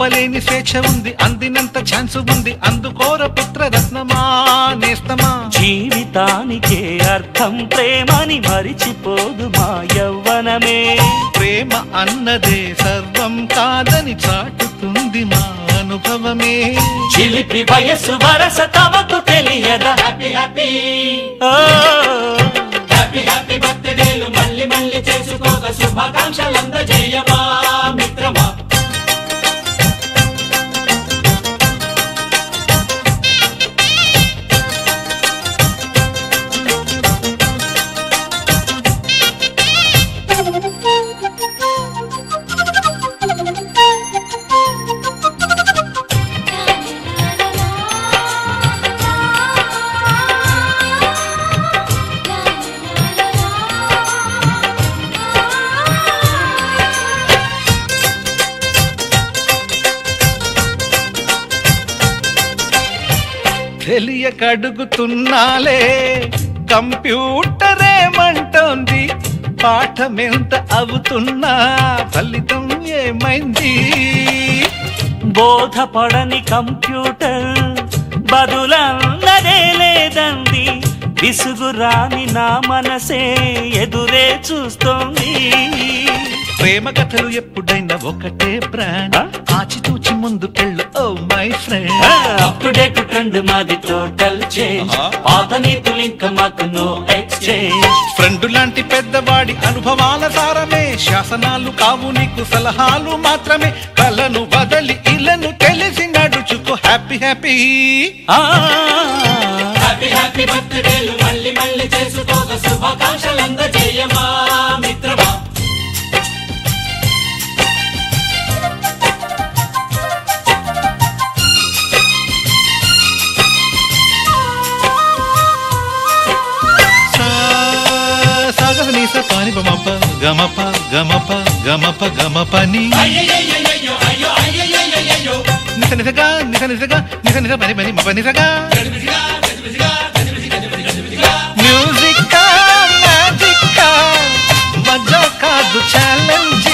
ఆపలేని స్వేచ్ఛ ఉంది, అందినంత ఛాన్స్ ఉంది, అందుకోర పుత్రరత్నమా నేస్తమా. జీవితానికే అర్థం ప్రేమని మరిచిపోదు మా యవ్వనమే. ప్రేమ అన్నదే సర్వం కాదని చాటుతుంది మా అనుభవమే. చిలిపి వయస్సు వరస తమకు తెలియదా. హ్యాపీ హ్యాపీ హ్యాపీ హ్యాపీ బర్త్డేలు మళ్ళీ మళ్ళీ చేసుకోగా శుభాకాంక్షలందజేయమా మిత్రమా. తెలియకడుగుతున్నాలే కంప్యూటరేమంటోంది, పాఠమెంత అవుతున్నా ఫలితం ఏమైంది. బోధపడని కంప్యూటర్ బదులన్నదే లేదంది, విసుగురాని నా మనసే ఎదురే చూస్తోంది. ప్రేమ కథలు ఎప్పుడైనా ఒకటే బ్రాండ్, ఆచితూచి ముందుకెళ్ళు oh my friend. Up to date trend మాది టోటల్ చేంజ్, పాత నీతులు ఇంకా మాకు నో ఎక్స్చేంజ్. ఫ్రెండ్ లాంటి పెద్దవాడి అనుభవాల సారమే, శాసనాలు కావు నీకు సలహాలు మాత్రమే. కలను వదలి ఇలను తెలిసి నడుచుకో హ్యాపీ హ్యాపీ హ్యాపీ హ్యాపీ బర్త్డేలు మళ్ళీ మళ్ళీ చేసుకోగా శుభాకాంక్షలందజేయమా మిత్రమా. పాని బమప గమప గమప గమప గమపని నిస నిసగా నిస నిసగా నిస నిస పని పని మప నిసగా. మ్యూజిక్ మ్యాజిక్ మజా కాదు ఛాలెంజ్.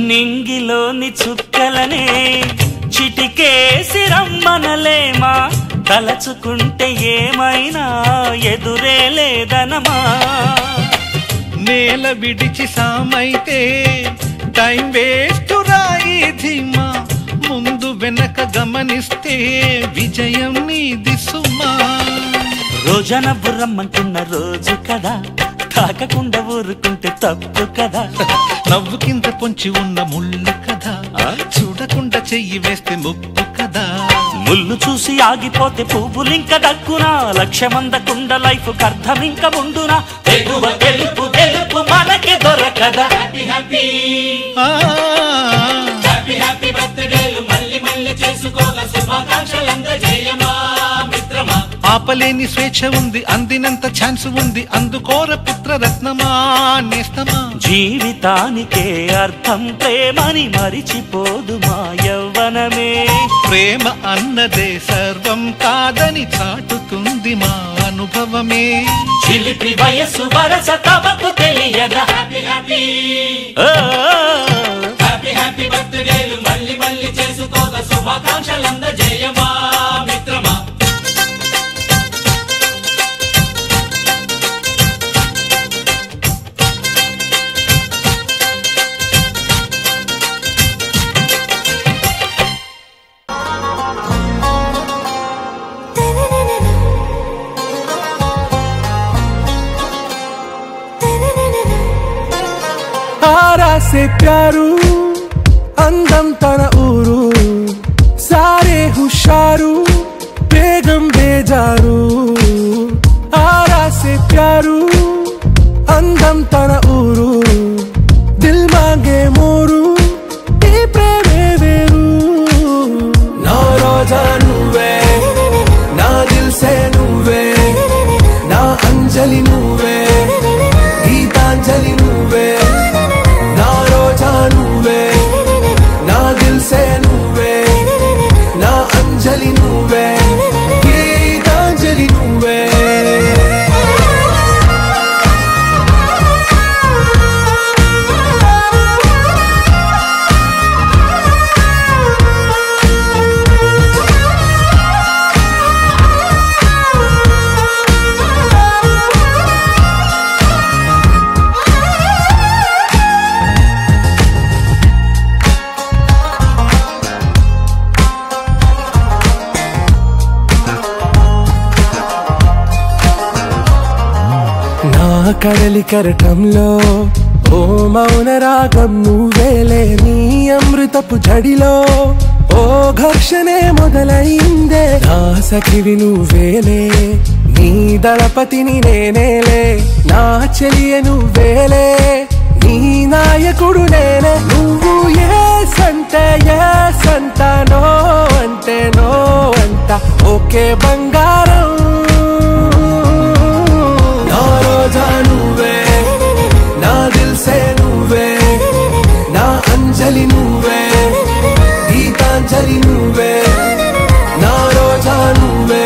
నింగిలోని చుక్కలనే చిటికేసి రమ్మనలేమా, తలచుకుంటే ఏమైనా ఎదురే లేదనమా. నేల విడిచి సామైతే టైం వేస్ట్ రాయి ధీమా, ముందు వెనక గమనిస్తే విజయం నీది సుమా. రోజన బుర్రమ్మంటున్న రోజు కదా, తాకకుండా ఊరుకుంటే తప్పు కదా. నవ్వు కింద పొంచి ఉన్న ముళ్ళు కదా, చూడకుండా చెయ్యి వేస్తే ముప్పు కదా. ముళ్ళు చూసి ఆగిపోతే పువ్వులింక దక్కునా, లక్ష్యమందకుండా లైఫ్ అర్థం ఇంక ముందునా. ఎగువ గెలుపు గెలుపు మనకి దొరకదా. హ్యాపీ హ్యాపీ హ్యాపీ హ్యాపీ బర్త్డేలు మళ్ళీ మళ్ళీ చేసుకోగా శుభాకాంక్షలందజేయమా మిత్రమా. ఆపలేని స్వేచ్ఛ ఉంది, అందినంత ఛాన్స్ ఉంది, అందుకోర పుత్రరత్నమా నేస్తమా. జీవితానికే అర్థం ప్రేమని మరిచిపోదు మా యవ్వనమే. ప్రేమ అన్నదే సర్వం కాదని చాటుతుంది మా అనుభవమే. చిలిపి వయస్సు వరస తమకు తెలియదా. హ్యాపీ హ్యాపీ హ్యాపీ హ్యాపీ బర్త్డేలు మళ్ళీ మళ్ళీ చేసుకోగా శుభాకాంక్షలందజేయమా మిత్రమా. से प्यारू अंदम तन ऊरू सारे हुशारू बेगम बेजारू आरा से प्यारू अंदम तन ऊरू दिल मांगे मोरू ई प्रेमे वेरू ना रोजा नुवे ना दिल से नुवे ना अंजलि नुवे गीतांजलि नुवे ना रोजा नुवे ना दिल से नुवे ना अंजलि नुवे गीतांजलि नुवे కడలి కరటంలో ఓ మౌన రాగం నువ్వేలే నీ అమృతపు జడిలో ఓ ఘర్షణే మొదలైందే నా సఖివి నువ్వేలే నీ దళపతిని నేనేలే నా చెలియ నువ్వేలే నీ నాయకుడు నేనే నువ్వు ఏ సంట నో అంటే నో అంట ఓకే బంగారం నా రోజా నువ్వే నా దిల్సే నువ్వే నా అంజలి నువ్వే గీతాంజలి నువ్వే నా రోజా నువ్వే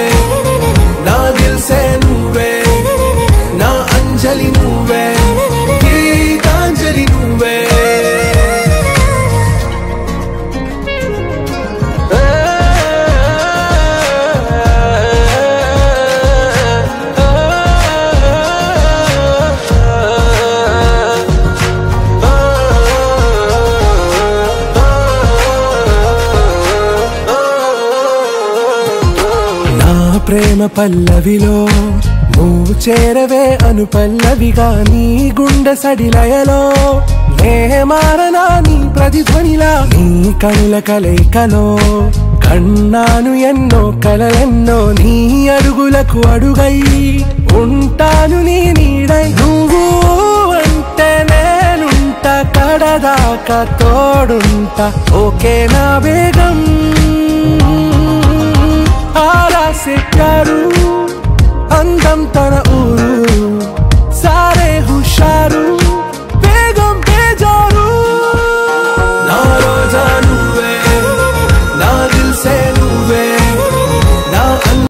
నా దిల్సే నువ్వే నా అంజలి నువ్వే గీతాంజలి నువ్వే ప్రేమ పల్లవిలో నువ్వు చేరవే అను పల్లవిగా నీ గుండె సడిలయలో నే మారనా నీ ప్రతిధ్వనిలా నీ కనుల కలయికలో కన్నాను ఎన్నో కలలెన్నో నీ అడుగులకు అడుగై ఉంటాను నీ నీడై నువ్వు అంటే నేనుంట కడదాకా తోడుంటా ఓకే నా బేగం आरा से प्यारू अंदम तन ऊरू सारे हुशारू